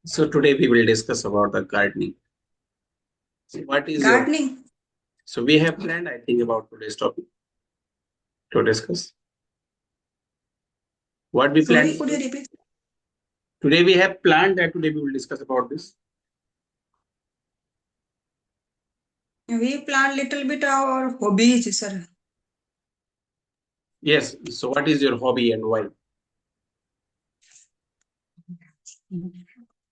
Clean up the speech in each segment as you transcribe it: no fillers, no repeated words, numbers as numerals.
So today we will discuss about the gardening. So what is your Gardening. so we have planned, I think, about today's topic to discuss. What we Sorry, planned could you repeat? today we have planned that today we will discuss about this. We plan little bit our hobbies, sir. Yes. So what is your hobby and why?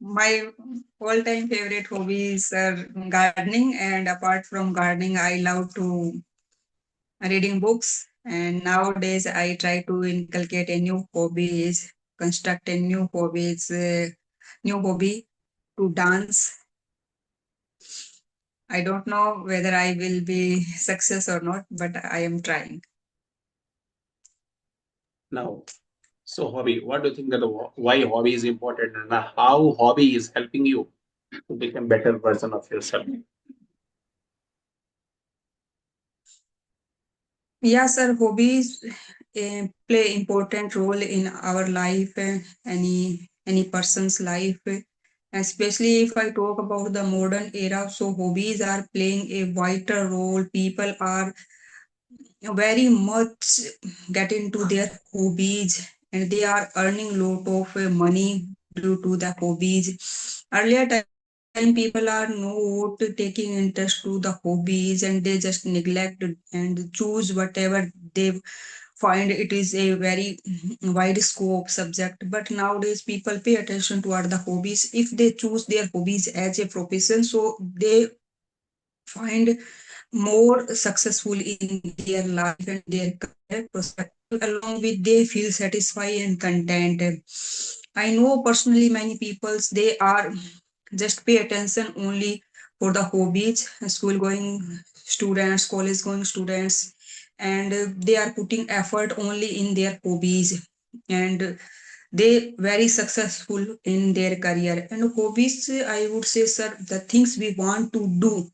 My all-time favorite hobbies are gardening, and apart from gardening, I love to reading books. And nowadays, I try to inculcate a new hobbies, construct a new hobby to dance. I don't know whether I will be success or not, but I am trying. Now, so hobby. What do you think that why hobby is important and how hobby is helping you to become better version of yourself? Yeah, sir, hobbies play important role in our life, any person's life. Especially if I talk about the modern era, so hobbies are playing a vital role. People are very much get into their hobbies, and they are earning lot of money due to the hobbies. Earlier time people are not taking interest to the hobbies, and they just neglect and choose whatever they find it is a very wide scope subject. But nowadays people pay attention toward the hobbies. If they choose their hobbies as a profession, so they find more successful in their life and their career perspective, along with they feel satisfied and content. I know personally many peoples, they are just pay attention only for the hobbies, school going students, college going students, and they are putting effort only in their hobbies, and they very successful in their career. And hobbies, I would say, sir, the things we want to do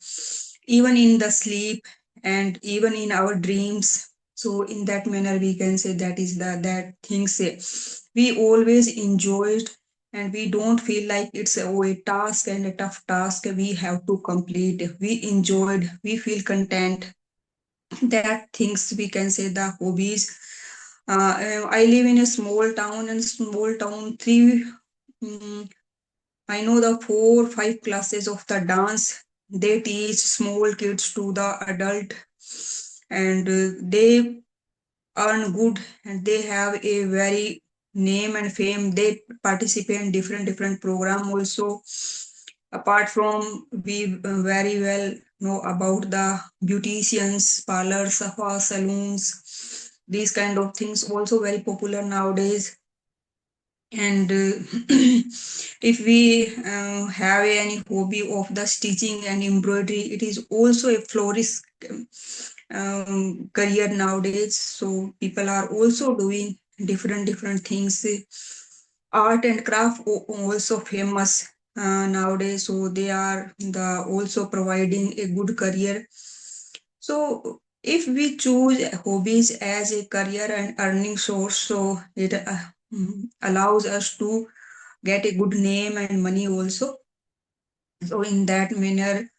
even in the sleep and even in our dreams. So in that manner we can say that is that things we always enjoyed, and we don't feel like it's a task and a tough task we have to complete. We enjoyed, we feel content. That things we can say the hobbies. I live in a small town, and small town three I know the 4 5 classes of the dance. They teach small kids to the adult, and they earn good, and they have a very name and fame. They participate in different program also. Apart from, we very well know about the beauticians, parlors, spa saloons. These kind of things also very popular nowadays. And if we have any hobby of the stitching and embroidery, it is also a flourish career nowadays. So people are also doing different things. Art and craft also famous nowadays, so they are the also providing a good career. So if we choose hobbies as a career and earning source, so it allows us to get a good name and money also. So in that manner,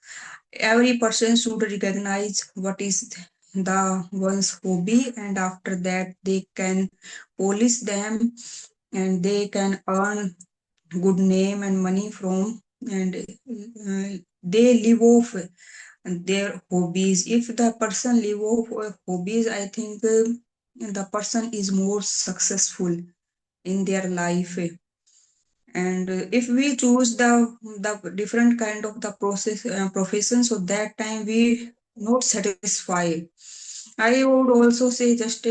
every person should recognize what is the one's hobby, and after that they can polish them, and they can earn good name and money from, and they live off their hobbies. If the person live off hobbies, I think the person is more successful in their life. And if we choose the different kind of the process profession, so that time we not satisfied. I would also say just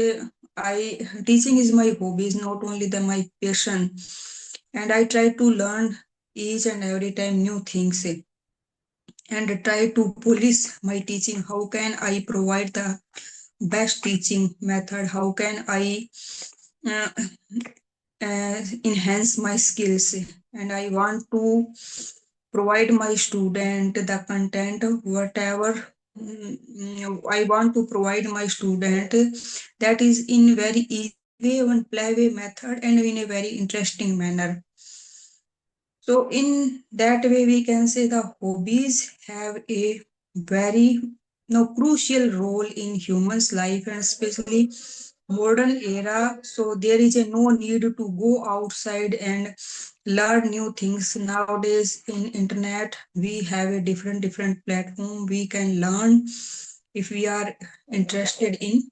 I teaching is my hobby, is not only the my passion, and I try to learn each and every time new things, and try to polish my teaching. How can I provide the best teaching method? How can I uh, enhance my skills? And I want to provide my student the content whatever I want to provide my student, that is in very easy way and play way method and in a very interesting manner. So in that way, we can say the hobbies have a very crucial role in humans' life, and especially modern era. So there is a no need to go outside and learn new things. Nowadays in internet, we have a different platform we can learn if we are interested in.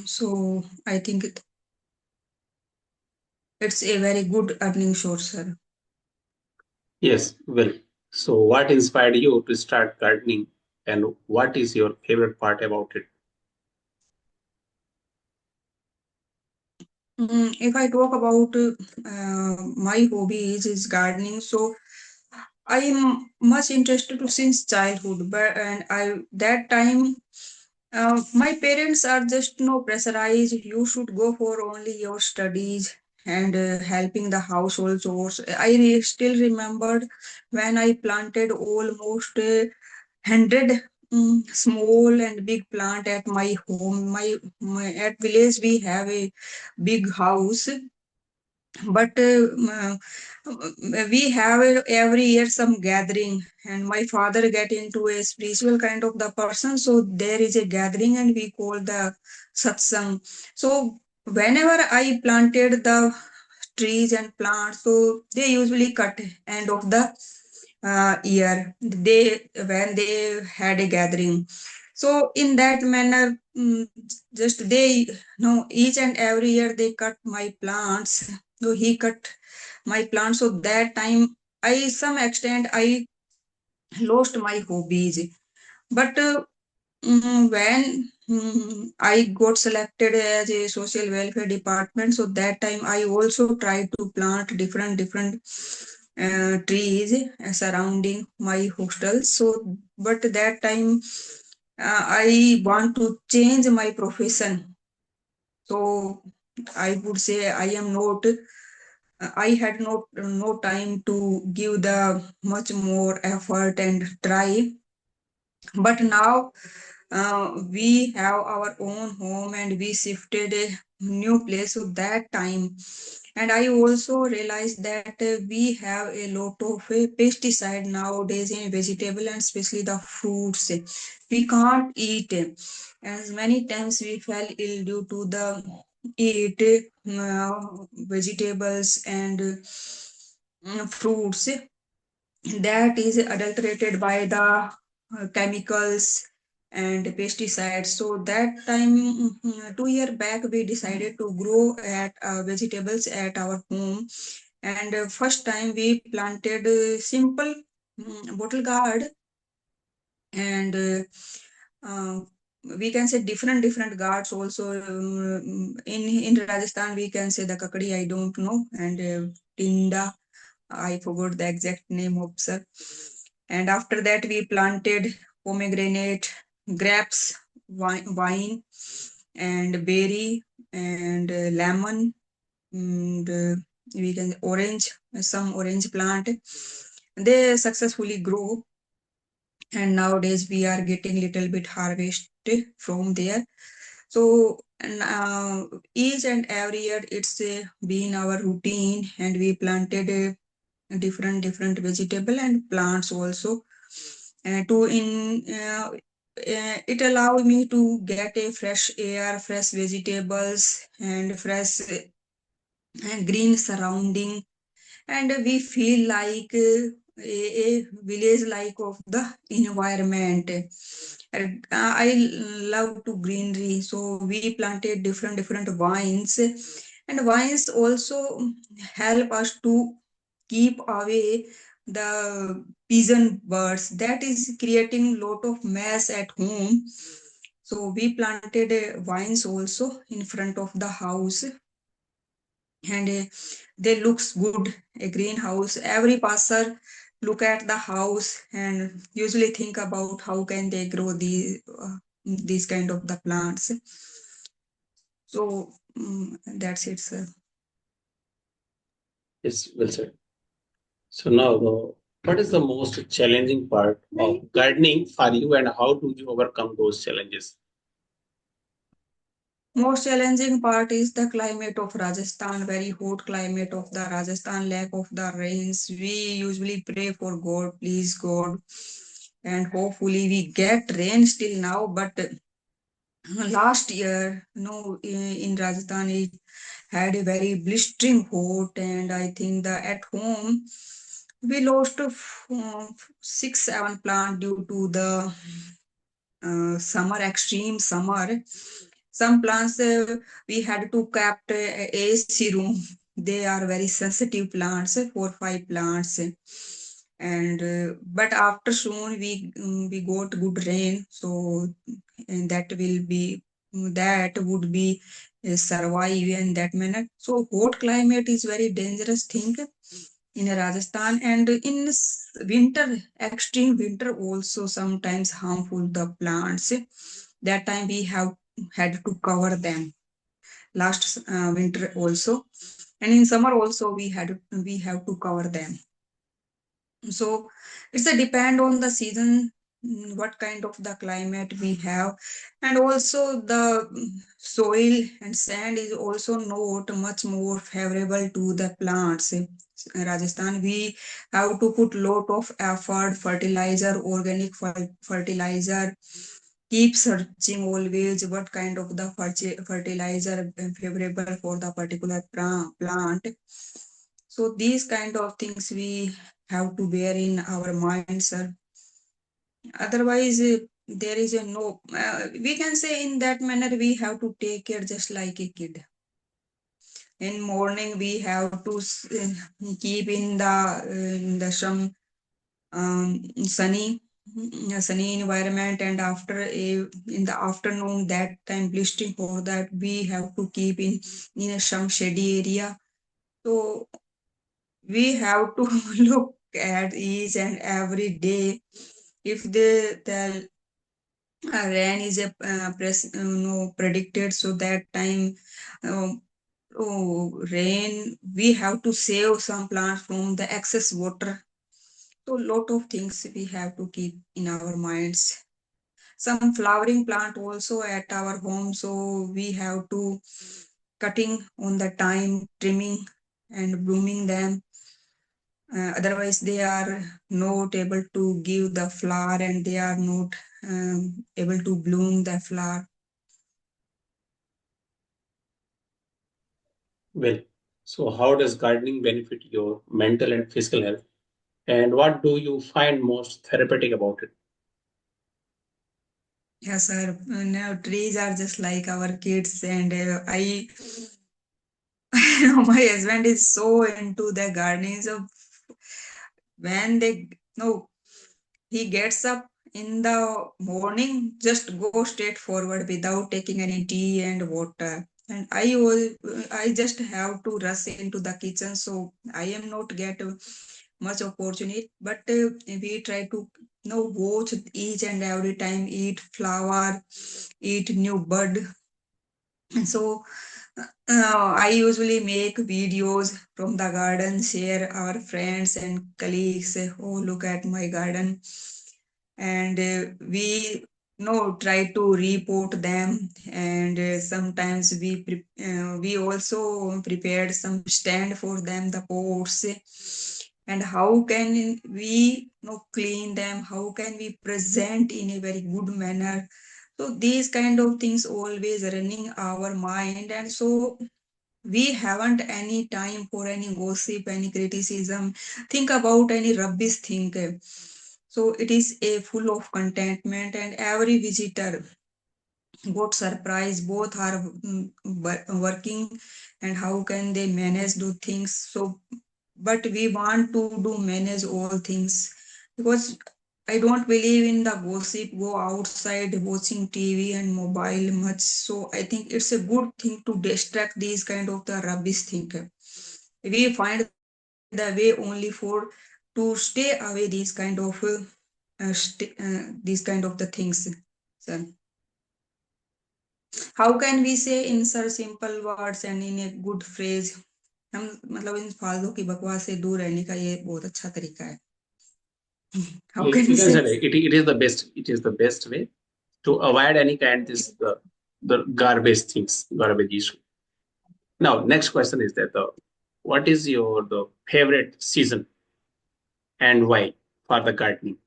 So I think it's a very good earning source, sir. Yes, well. So, what inspired you to start gardening, and what is your favorite part about it? If I talk about my hobby is gardening, so I am much interested to since childhood, but and I that time my parents are just no pressurized. You should go for only your studies and helping the household chores. Still remembered when I planted almost 100 small and big plant at my home. My at village we have a big house, but we have every year some gathering, and my father get into a spiritual kind of the person, so there is a gathering and we call the satsang. So whenever I planted the trees and plants, so they usually cut end of the year, they when they had a gathering. So in that manner, just they know each and every year they cut my plants. So he cut my plants. So that time, I some extent I lost my hobbies. But when I got selected as a social welfare department, so that time I also tried to plant different trees surrounding my hostel. So, but that time I want to change my profession. So I would say I am not. I had no time to give the much more effort and try. But now we have our own home and we shifted a new place at that time. And I also realized that we have a lot of pesticide nowadays in vegetable and especially the fruits. We can't eat. As many times we fell ill due to the eat vegetables and fruits that is adulterated by the chemicals and pesticides. So that time, 2 year back, we decided to grow at vegetables at our home. And first time we planted simple bottle gourd, and uh, we can say different gourds also. In Rajasthan, we can say the kakadi. I don't know, and tinda. I forgot the exact name of sir. And after that, we planted pomegranate, grapes, wine and berry, and lemon, and we can orange, some orange plant. They successfully grow, and nowadays we are getting little bit harvest from there. So and, each and every year it's been our routine, and we planted different vegetable and plants also to in it allowed me to get a fresh air, fresh vegetables and fresh green surrounding, and we feel like a village like of the environment. And, I love to greenery, so we planted different vines, and vines also help us to keep away the pigeon birds that is creating lot of mess at home. So we planted vines also in front of the house, and they looks good, a greenhouse. Every passer look at the house and usually think about how can they grow these kind of the plants. So that's it, sir. Yes, well said. So now, what is the most challenging part of gardening for you, and how do you overcome those challenges? Most challenging part is the climate of Rajasthan, very hot climate of the Rajasthan, lack of the rains. We usually pray for God, please God, and hopefully we get rain still now. But last year, in Rajasthan, it had a very blistering hot, and I think that at home we lost 6, 7 plant due to the summer, extreme summer. Some plants we had to kept AC room. They are very sensitive plants, 4, 5 plants. And but after soon we got good rain, so and that would be survive in that manner. So hot climate is very dangerous thing in Rajasthan, and in winter, extreme winter also sometimes harmful the plants. That time we have had to cover them last winter also, and in summer also we have to cover them. So it's a depend on the season, what kind of the climate we have, and also the soil and sand is also not much more favorable to the plants. In Rajasthan, we have to put lot of effort, fertilizer, organic fertilizer, keep searching always what kind of the fertilizer favorable for the particular plant. So these kind of things we have to bear in our minds, sir. Otherwise, there is a no. We can say in that manner we have to take care just like a kid. In morning we have to keep in the some sunny sunny environment, and after in the afternoon that time blistering for that we have to keep in some shady area. So we have to look at each and every day. If they tell rain is a no predicted, so that time um, rain we have to save some plants from the excess water. So lot of things we have to keep in our minds. Some flowering plant also at our home, so we have to cutting on the time, trimming and blooming them. Otherwise they are not able to give the flower, and they are not able to bloom the flower. Well, so how does gardening benefit your mental and physical health? And what do you find most therapeutic about it? Yes, sir. Now trees are just like our kids, and I, my husband is so into the gardening. So when they no, he gets up in the morning, just go straight forward without taking any tea and water. And I just have to rush into the kitchen, so I am not get much opportunity. But we try to watch each and every time, eat flower, eat new bud. And so I usually make videos from the garden, share our friends and colleagues. Oh, look at my garden, and we try to report them. And sometimes we also prepared some stand for them, the pots. And how can we clean them? How can we present in a very good manner? So these kind of things always running our mind, and so we haven't any time for any gossip, any criticism, think about any rubbish thing. So it is a full of contentment, and every visitor got surprised. Both are working, and how can they manage do things? So, but we want to do manage all things, because I don't believe in the gossip, go outside watching TV and mobile much. So I think it's a good thing to distract these kind of the rubbish thing. We find the way only for to stay away these kind of these kind of the things. So how can we say in such simple words and in a good phrase? हम मतलब इन फालतू की बकवास से दूर रहने का ये बहुत अच्छा तरीका है. How can You we can say? say it is the best. It is the best way to avoid any kind this. the garbage things, garbage issue. Now, next question is that what is your the favorite season and why for the gardening?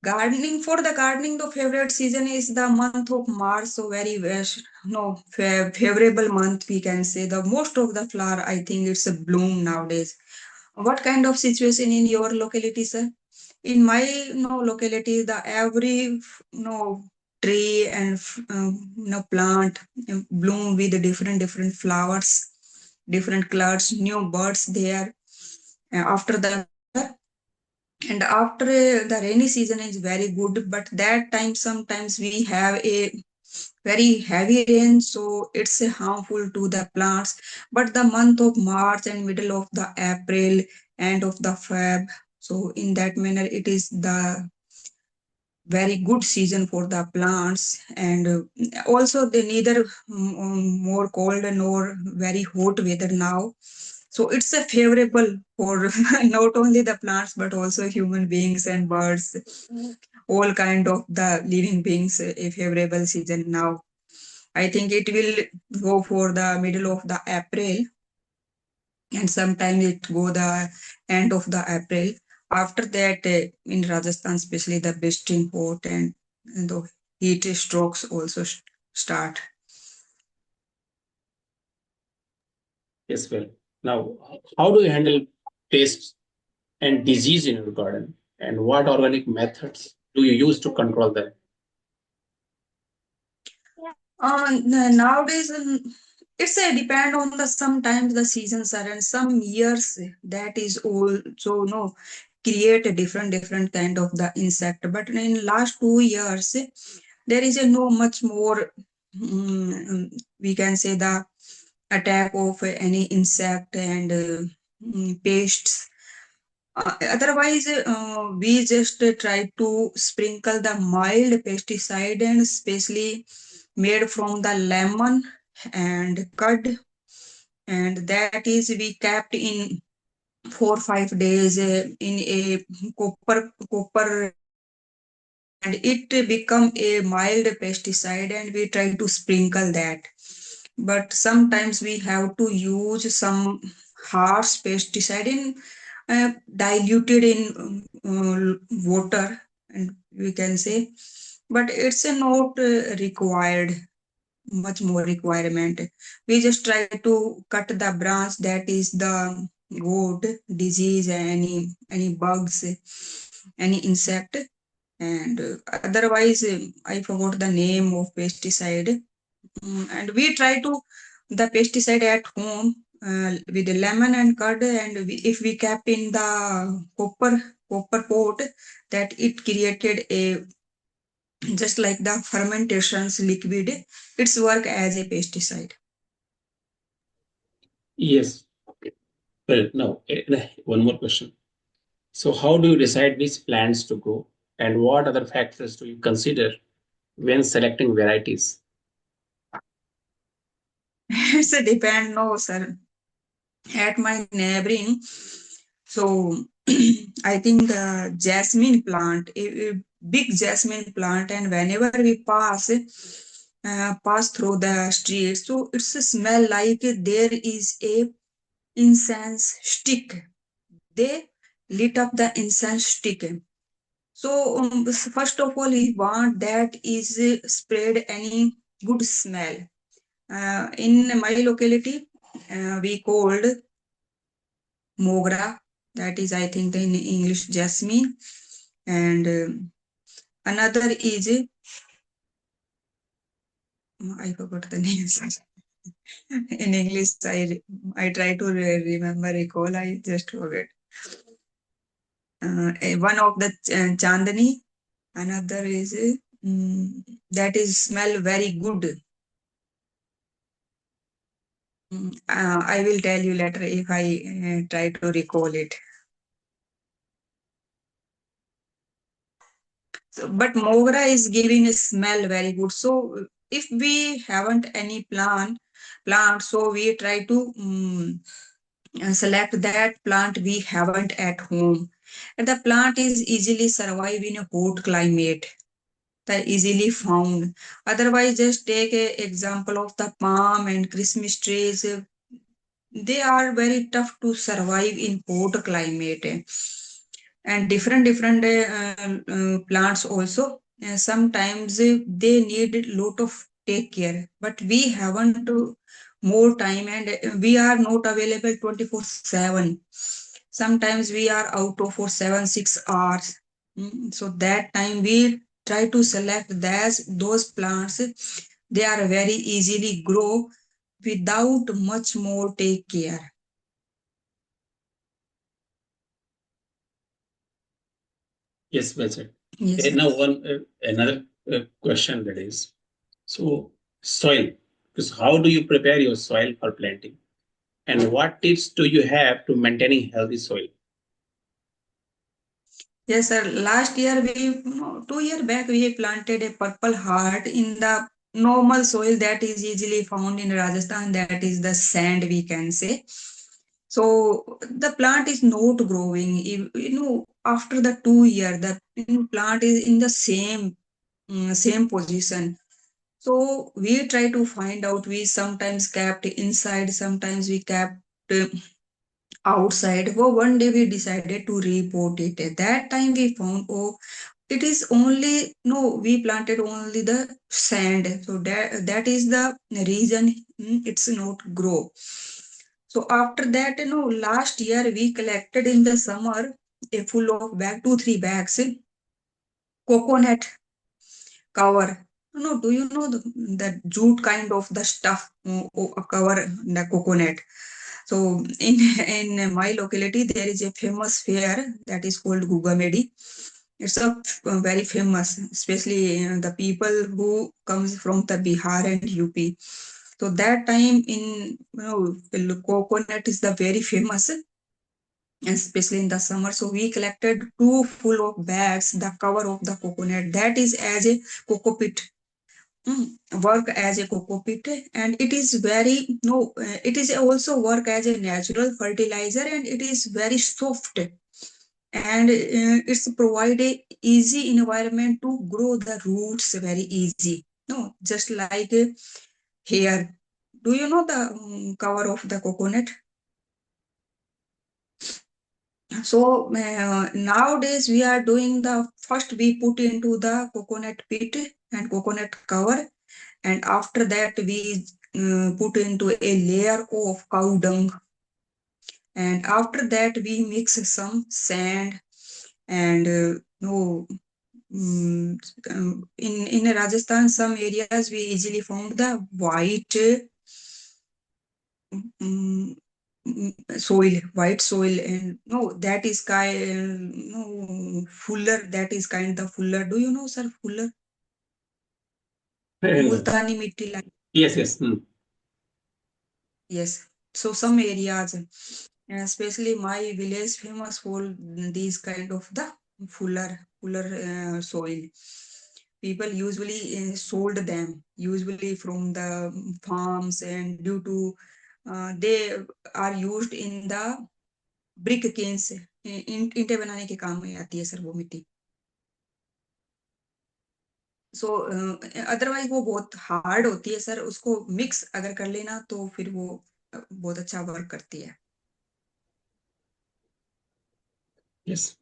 Gardening, for the gardening, the favorite season is the month of March. So very no favorable month, we can say. The most of the flower, I think it's a bloom nowadays. What kind of situation in your locality, sir? In my locality, the every tree and plant bloom with different flowers, different colors, new birds there after the winter. And after the rainy season is very good, but that time sometimes we have a very heavy rain, so it's harmful to the plants. But the month of March and middle of the April, end of the Feb, so in that manner it is the very good season for the plants. And also they neither more cold nor very hot weather now, so it's a favorable for not only the plants but also human beings and birds, all kind of the living beings, a favorable season now. I think it will go for the middle of the April, and sometimes it go the end of the April. After that, in Rajasthan, especially the blistering hot and the heat strokes also start. Yes, well. Now, how do you handle pests and disease in your garden? And what organic methods do you use to control them? Nowadays, it's a depend on the sometimes the seasons are, and some years that is also create a different kind of the insect. But in last 2 years, there is a no much more we can say the attack of any insect and pests. Otherwise, we just try to sprinkle the mild pesticide, and especially made from the lemon and curd, and that is we kept in 4 5 days in a copper and it become a mild pesticide, and we try to sprinkle that. But sometimes we have to use some harsh pesticide in diluted in water, and we can say, but it's a not required much more requirement. We just try to cut the branch that is the goat disease, any bugs, any insect. And otherwise I forgot the name of pesticide. And we try to the pesticide at home with the lemon and curd, and if we kept in the copper pot, that it created a just like the fermentations liquid, it's work as a pesticide. Yes. Well, now, one more question. So, how do you decide which plants to grow, and what other factors do you consider when selecting varieties? It's a depend, no sir. At my neighboring, so I think the jasmine plant, a big jasmine plant, and whenever we pass through the street, so it's a smell like there is a incense stick. They lit up the incense stick. So first of all, we want that is spread any good smell. In my locality, we called mogra, that is I think in English jasmine, and another is I forgot the name. In English, I try to remember, recall, I just forget. One of the chandani, another is that is smell very good. I will tell you later if I try to recall it. So, but mogra is giving a smell very good. So if we haven't any plant, so we try to select that plant we haven't at home. And the plant is easily survive in a hot climate. the easily found. Otherwise, just take a example of the palm and Christmas trees. They are very tough to survive in hot climate. And different plants also. Sometimes they need a lot of take care, but we haven't more time, and we are not available 24/7. Sometimes we are out of for 7 6 hours. So that time we try to select those plants. They are very easily grow without much more take care. Yes, well said. Yes, sir. Now, another question that is, so soil. Because how do you prepare your soil for planting, and what tips do you have to maintaining healthy soil? Yes, sir. Last year, 2 year back, we planted a purple heart in the normal soil that is easily found in Rajasthan. That is the sand, we can say. So the plant is not growing. After the 2 year, the plant is in the same position. So we try to find out. We sometimes kept inside, sometimes we kept uh, outside. Well, one day we decided to report it. At that time, we found, oh, it is only, no, we planted only the sand. So that is the reason it's not grow. So after that, last year we collected in the summer a full of bag, 2 3 bags, coconut cover. No, do you know the jute kind of the stuff cover the coconut? So in my locality, there is a famous fair that is called Gugamedi. It's very famous, especially the people who comes from the Bihar and UP. So that time coconut is the very famous, especially in the summer. So we collected two full of bags, the cover of the coconut. That is as a cocoa pit. Work as a cocoa pit, and it is very no it is also work as a natural fertilizer, and it is very soft, and it's provide a easy environment to grow the roots very easy, no, just like here. Do you know the cover of the coconut? So nowadays we are doing the first, we put into the coconut pit and coconut cover, and after that we put into a layer of cow dung, and after that we mix some sand, and no in Rajasthan some areas we easily found the white um, white soil, and no, that is kind, no, fuller, that is kind of fuller. Do you know, sir, fuller? No. Multani mitti like. Yes, yes. Yes. So some areas, especially my village, famous for these kind of the fuller soil. People usually sold them usually from the farms, and due to they are used in the brick kilns. ईंटें बनाने के काम में आती है sir वो मिट्टी. सो otherwise वो बहुत हार्ड होती है सर, उसको मिक्स अगर कर लेना तो फिर वो बहुत अच्छा वर्क करती है. Yes.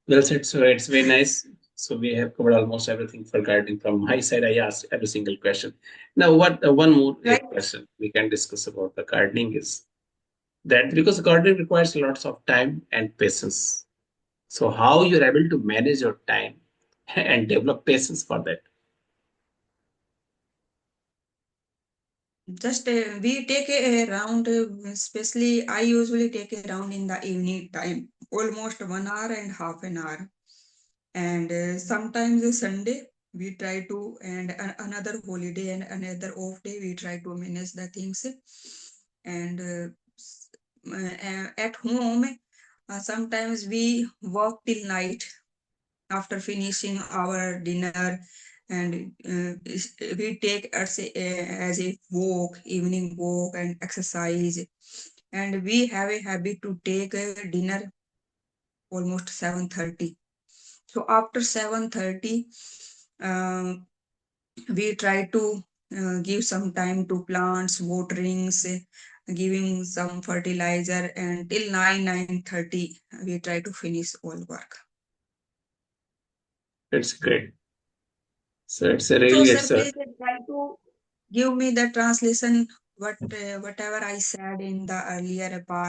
Well said. So it's very nice. So we have covered almost everything for gardening. From my side, I asked every single question. Now, what one more Right. question we can discuss about the gardening is that because gardening requires lots of time and patience. So how you're able to manage your time and develop patience for that? Just we take a round, especially I usually take a round in the evening time, almost 1 hour and half an hour. And sometimes a Sunday we try to, and another holiday and another off day, we try to manage the things. And at home, sometimes we work till night after finishing our dinner, and we take as a walk, evening walk and exercise, and we have a habit to take a dinner almost 7:30. So after 7:30 uh, we try to give some time to plants, waterings, giving some fertilizer, and till 9:30 we try to finish all work. It's great. So it's a So really sir, it's a please try to give me the translation whatever I said in the earlier part.